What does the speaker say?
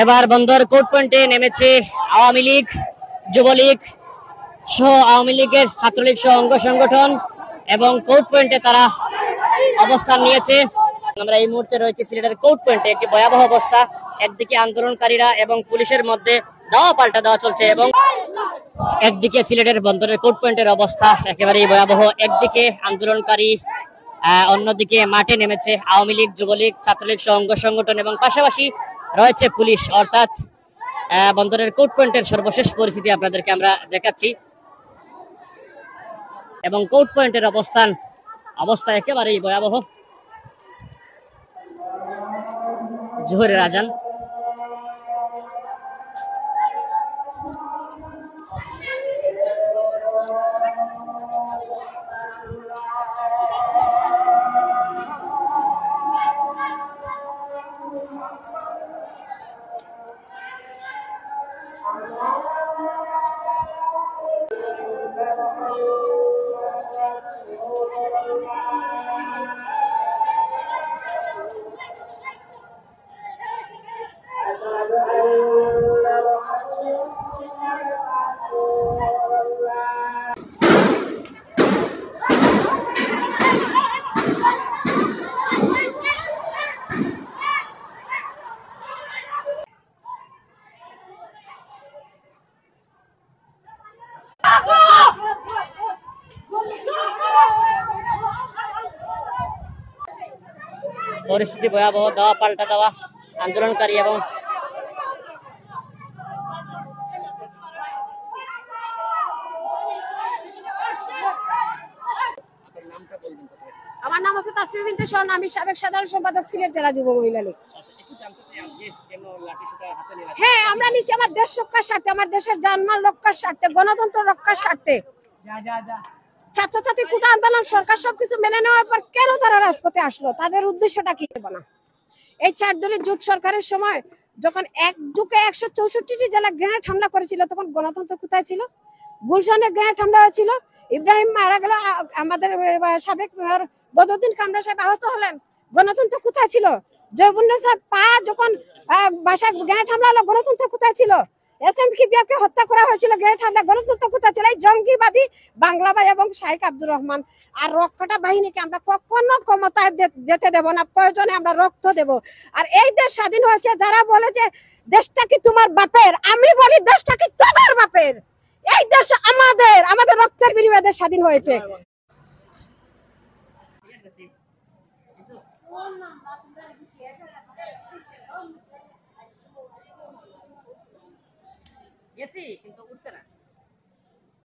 এবার বন্দর কোর্ট পয়েন্টে নেমেছে আওয়ামী লীগ, যুবলীগ সহ আওয়ামী লীগের, ছাত্রলীগ সহ অঙ্গ সংগঠন, এবং কোর্ট পয়েন্টে তারা অবস্থান নিয়েছে। আমরা এই মুহূর্তে রয়েছে সিলেটের কোর্ট পয়েন্টে। একটি ভয়াবহ অবস্থা, একদিকে আন্দোলনকারীরা এবং পুলিশের মধ্যে দাওয়া পাল্টা দেওয়া চলছে, এবং একদিকে সিলেটের বন্দরের কোর্ট পয়েন্টের অবস্থা একেবারেই ভয়াবহ। একদিকে আন্দোলনকারী, অন্যদিকে মাঠে নেমেছে আওয়ামী লীগ, যুবলীগ, ছাত্রলীগ সহ অঙ্গ সংগঠন, এবং পাশাপাশি রয়েছে পুলিশ। অর্থাৎ বন্দরের কোর্ট পয়েন্টের সর্বশেষ পরিস্থিতি আপনাদেরকে আমরা দেখাচ্ছি, এবং কোর্ট পয়েন্টের অবস্থা একেবারেই ভয়াবহ। জোহরের আজান। পরিস্থিতি ভয়াবহ, দাওয়া পাল্টা দেওয়া আন্দোলনকারী এবং আমার নাম হচ্ছে তাসমিম বিনতে শরণ, আমি সাবেক সাধারণ সম্পাদক সিলেট জেলা যুব মহিলা লীগ। হ্যাঁ, আমরা নিচে আমার দেশ রক্ষার স্বার্থে, আমার দেশের জানমাল রক্ষার স্বার্থে, গণতন্ত্র রক্ষার স্বার্থে। ছাত্রছাত্রী কোটা আন্দোলন সরকার সবকিছু মেনে নেওয়ার পর কেন তারা রাজপথে আসলো? তাদের উদ্দেশ্যটা কি? না, এই 4 দলের জোট সরকারের সময় যখন একযুগে 164টি জেলা গ্রেনেড হামলা করেছিল, তখন গণতন্ত্র কোথায় ছিল? গুলশানে গ্রেনেড হামলা হয়েছিল, ইব্রাহিম মারা গেল, আমাদের সাবেক মেয়র বদরুদ্দিন কামরা সাহেব আহত হলেন, গণতন্ত্র কোথায় ছিল? জয়বুন্নেসার পা যখন বাসায় গ্রেনেড হামলা হলো, গণতন্ত্র কোথায় ছিল? এসএম কিবিয়াকে হত্যা করা হয়েছিল গ্রেনেড হামলা, গণতন্ত্র কোথায় ছিল? এই জঙ্গিবাদী বাংলা ভাই এবং শাইখ আব্দুর রহমান আর রক্ষাটা বাহিনীকে আমরা কখনো ক্ষমতায় যেতে দেব না, প্রয়োজনে আমরা রক্ত দেব। আর এই দেশ স্বাধীন হয়েছে, যারা বলে যে দেশটা কি তোমার বাপের, আমি বলি দেশটা কি তোদের বাপের। এই দেশ আমাদের, আমাদের রক্তের বিনিময়ে দেশ স্বাধীন হয়েছে। গেছি কিন্তু উঠছে না।